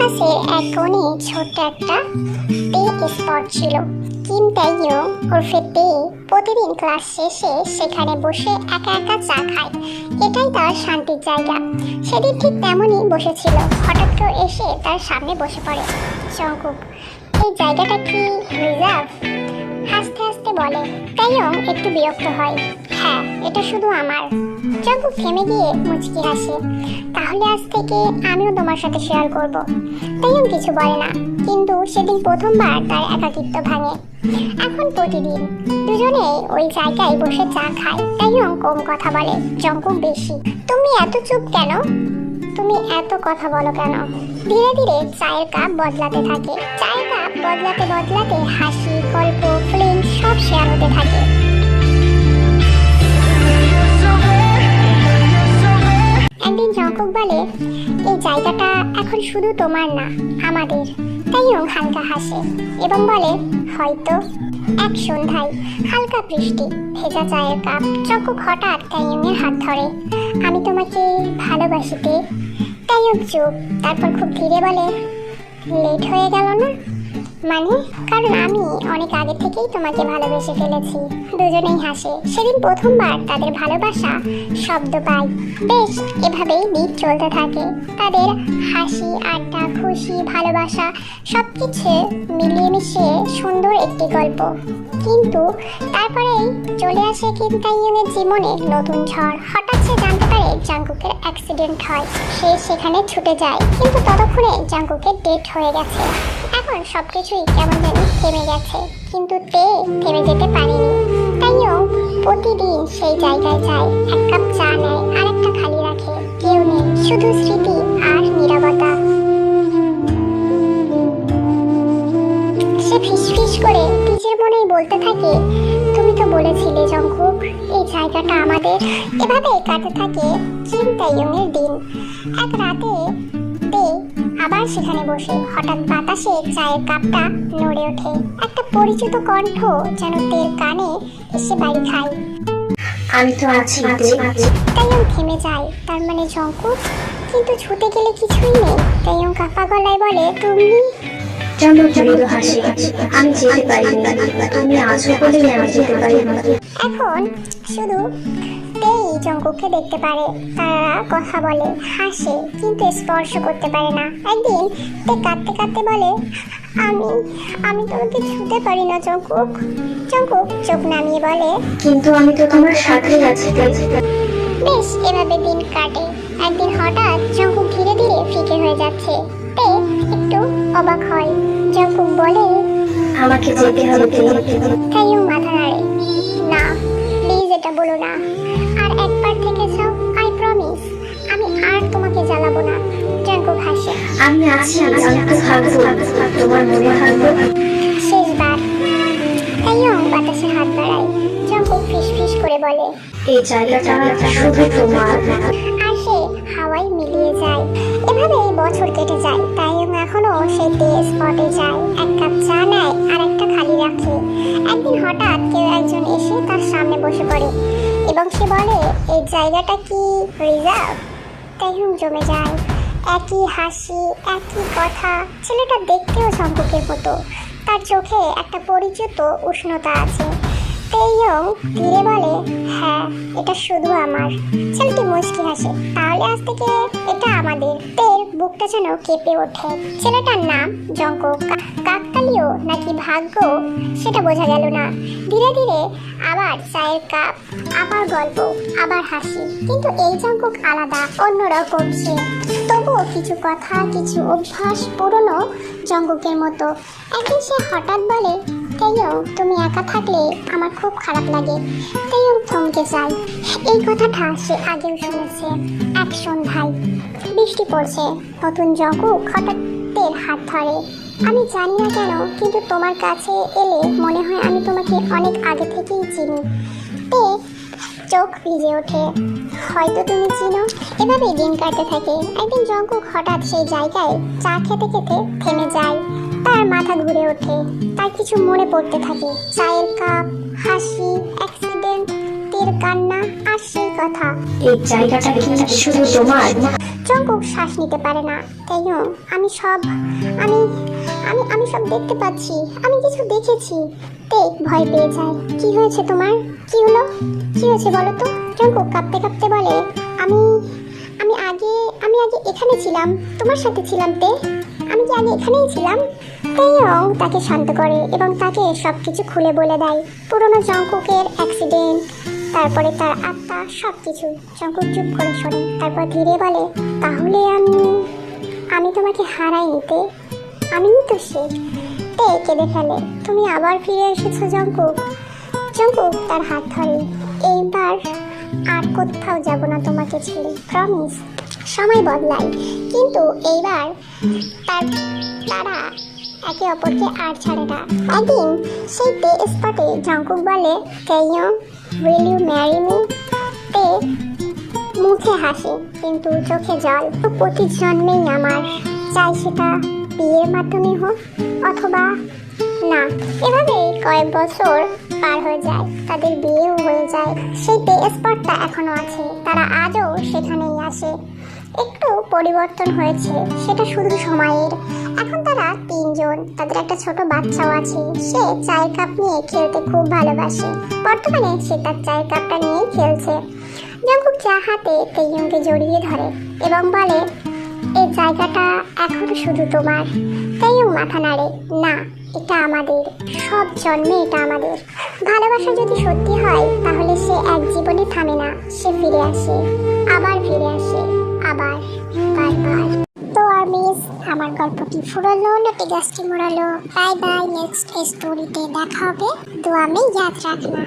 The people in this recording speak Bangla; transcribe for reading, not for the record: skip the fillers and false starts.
ক্লাসের এক কোণে ছোট্ট একটা তে স্পট ছিল। কিম তাইয়ং ওরফে তে প্রতিদিন ক্লাস শেষে সেখানে বসে একা একা চা খায়। এটাই তার শান্তির জায়গা। সেদিন ঠিক তেমনই বসেছিল। হঠাৎ করে এসে তার সামনে বসে পড়ে জংকুক। এই জায়গাটা কি রিজার্ভ? হাসতে হাসতে বলে। তাইয়ং একটু বিরক্ত হয়। হ্যাঁ, এটা শুধু আমার। জংকুক থেমে গিয়ে মুচকি হাসে। তাহলে আজ থেকে আমিও তোমার সাথে শেয়ার করব। তাইয়ং কিছু বলে না, কিন্তু সেদিন প্রথমবার তার একাকিত্ব ভাঙে। এখন প্রতিদিন দুজনেই ওই জায়গায় বসে চা খায়। তাইয়ং কম কথা বলে, জংকুক বেশি। তুমি এত চুপ কেন? তুমি এত কথা বলো কেন? ধীরে ধীরে চায়ের কাপ বদলাতে থাকে। চায়ের কাপ বদলাতে বদলাতে হাসি, গল্প, ফিল্ম সব শেয়ার হতে থাকে। একদিন জংকুক বলে, এই জায়গাটা এখন শুধু তোমার না, আমাদের। তাইয়ং হালকা হাসে এবং বলে, হয়তো। এক সন্ধ্যায় হালকা বৃষ্টি, ভেজা চায়ের কাপ। জংকুক হঠাৎ তাইয়ংয়ের হাত ধরে। আমি তোমাকে ভালোবাসিতে। তাইয়ং চুপ, তারপর খুব ধীরে বলে, লেট হয়ে গেল না? মানে, কারণ আমি অনেক আগে থেকেই তোমাকে ভালোবেসে ফেলেছি। দুজনেই হাসে। সেদিন প্রথমবার তাদের ভালোবাসা শব্দ পায়। বেশ, এভাবেই দিন চলতে থাকে। তাদের হাসি, আড্ডা, খুশি, ভালোবাসা সবকিছু মিলিয়ে মিশিয়ে সুন্দর একটি গল্প। কিন্তু তারপরেই চলে আসে কিম তাইয়ংয়ের জীবনে নতুন ঝড়। হঠাৎ সে জানতে পারে জংকুকের অ্যাক্সিডেন্ট হয়। সে সেখানে ছুটে যায়, কিন্তু ততক্ষণে জংকুকের ডেথ হয়ে গেছে। এখন সবকিছুই কেমন জানি থেমে গেছে, কিন্তু তে থেমে যেতে পারেনি। তাইয়ং প্রতিদিন সেই জায়গায় যায়, এক কাপ চা নেয়, আরেকটা খালি রাখে। কেউ নেই, শুধু স্মৃতি আর নীরবতা। সে ফিসফিস করে নিজের মনেই বলতে থাকে, তুমি তো বলেছিলে জংকুক, এই জায়গাটা আমাদের। এভাবে কাটতে থাকে কিম তাইয়ংয়ের দিন। এক রাতে তে আবার সেখানে বসে। হঠাৎ বাতাসে চায়ের কাপটা নড়ে ওঠে। একটা পরিচিত কণ্ঠ যেন তের কানে এসে বাড়ি খায়। আমি তো আছি। তাইয়ং থেমে যায়। তার মানে জংকুক? কিন্তু ছুটে গেলে কিছুই নেই। তাইয়ং কাঁপা গলায় বলে, তুমি? জংকুক মৃদু হাসে। আমি যেতে পারি না, তুমি আছো বলেই আমি যেতে পারি না। এখন শুধু তেই জংকুককে দেখতে পারে। তারা কথা বলে, হাসে, কিন্তু স্পর্শ করতে পারে না। একদিন তে কাঁদতে কাঁদতে বলে, আমি আমি তোমাকে ছুঁতে পারি না জংকুক। জংকুক চোখ নামিয়ে বলে, কিন্তু আমি তো তোমার সাথেই আছি। বেশ, এভাবে দিন কাটে। একদিন হঠাৎ জংকুক ধীরে ধীরে ফিকে হয়ে যাচ্ছে। তে একটু অবাক হয়। জংকুক বলে, আমাকে যেতে হবে। তাইয়ং মাথা নাড়ে। না, প্লিজ এটা বলো না। আর একবার থেকে যাও, আই প্রমিস। আমি আর তোমাকে জ্বালাবো না। জংকুক হাসে। আমি আছি, আমি তো থাকবো, তোমার মনে থাকবো। শেষবার। তাইয়ং বাতাসে হাত বাড়ায়। জংকুক ফিসফিস করে বলে, এই জায়গাটা শুধু তোমার। আর সে হাওয়ায় মিলিয়ে যায়। এভাবেই বছর কেটে যায়। তাইয়ং এখনো সেই তে স্পটে যায়, এক কাপ চা নেয় আর একটা খালি রাখে। একদিন হঠাৎ কেউ একজন এসে তার সামনে বসে পড়ে এবং সে বলে, এই জায়গাটা কি রিজার্ভ? তাইয়ং জমে যায়। একই হাসি, একই কথা। ছেলেটা দেখতেও জংকুকের মতো। তার চোখে একটা পরিচিত উষ্ণতা আছে। তাইয়ং ধীরে বলে, হ্যাঁ, এটা শুধু আমার। ছেলেটি মুচকি হাসে। তাহলে আজ থেকে এটা আমাদের। তের বুকটা যেন কেঁপে ওঠে। ছেলেটার নাম জংকুক। কাকতালীয় নাকি ভাগ্য সেটা বোঝা গেল না। ধীরে ধীরে আবার চায়ের কাপ, আবার গল্প, আবার হাসি। কিন্তু এই জংকুক আলাদা, অন্যরকম সে। তবুও কিছু কথা, কিছু অভ্যাস পুরনো জংকুকের মতো। একদিন সে হঠাৎ বলে, তাইয়ং, তুমি একা থাকলে আমার খুব খারাপ লাগে। তাইয়ং থমকে যায়। এই কথাটা সে আগেও শুনেছে। এক সন্ধ্যায় বৃষ্টি পড়ছে। নতুন জংকুক হঠাৎ তের হাত ধরে। আমি জানি না কেন, কিন্তু তোমার কাছে এলে মনে হয় আমি তোমাকে অনেক আগে থেকেই চিনি। তে চোখ ভিজে ওঠে। হয়তো তুমি চিনো। এভাবেই দিন কাটতে থাকে। একদিন জংকুক হঠাৎ সেই জায়গায় চা খেতে খেতে থেমে যায়। তার মাথা ঘুরে ওঠে। তার কিছু মনে পড়তে থাকে। চায়ের কাপ, হাসি, অ্যাক্সিডেন্ট, তে বুকের কান্না আর সেই কথা। এই জায়গাটা কি শুধু তোমার? জঙ্কুক শ্বাস নিতে পারে না। তাইও আমি সব আমি আমি আমি সব দেখতে পাচ্ছি, আমি কিছু দেখেছি। তে ভয় পেয়ে যায়। কি হয়েছে তোমার? কি হলো? কি হয়েছে বলো তো? জঙ্কুক কাঁপতে কাঁপতে বলে, আমি আমি আগে এখানে ছিলাম, তোমার সাথে ছিলাম তে। আমি কি আগে এখানেই ছিলাম? তেইয়ং তাকে শান্ত করে এবং তাকে সবকিছু খুলে বলে দেয়। পুরনো জঙ্কুকের অ্যাক্সিডেন্ট, তারপরে তার আত্মা, সবকিছু। জঙ্কুক চুপ করে শোনে, তারপর ধীরে বলে, তাহলে আমি তোমাকে হারাই নিতে, আমি তো সে। তে কেঁদে ফেলে। তুমি আবার ফিরে এসেছো জঙ্কুক। জঙ্কুক তার হাত ধরে। এইবার আর কোথাও যাব না তোমাকে ছেড়ে, প্রমিস। সময় বদলায়, কিন্তু এইবার তারা একে অপরকে আর ছাড়ে না। একদিন সেই তে স্পটে জঙ্কুক বলে, তেইয়ং, উইল ইউ ম্যারি মি? তে মুখে হাসে কিন্তু চোখে জল। প্রতি জন্মেই আমার, চাই সেটা বিয়ের মাধ্যমে হোক অথবা না। এভাবেই কয়েক বছর পার হয়ে যায়, তাদের বিয়েও হয়ে যায়। সেই তে স্পটটা এখনো আছে, তারা আজও সেখানেই আসে। একটু পরিবর্তন হয়েছে, সেটা শুধু সময়ের। এখন তারা তিনজন, তাদের একটা ছোট বাচ্চাও আছে। সে চায়ের কাপ নিয়ে খেলতে খুব ভালোবাসে। বর্তমানে সে তার চায়ের কাপটা নিয়েই খেলছে। জঙ্কুক চা হাতে তেইয়ংকে জড়িয়ে ধরে এবং বলে, এই জায়গাটা এখন শুধু তোমার। তেইয়ং মাথা নাড়ে, না, এটা আমাদের, সব জন্মে এটা আমাদের। ভালোবাসা যদি সত্যি হয় তাহলে সে এক জীবনে থামে না, সে ফিরে আসে, আবার ফিরে আসে, আবার, বারবার। তো আর মিস, আমার গল্পটি ফুরলো, লটে গাছটি মোড়ালো। বাই বাই, নেক্সট স্টোরিতে দেখা হবে। দোয়া মে ইয়াদ রাখনা।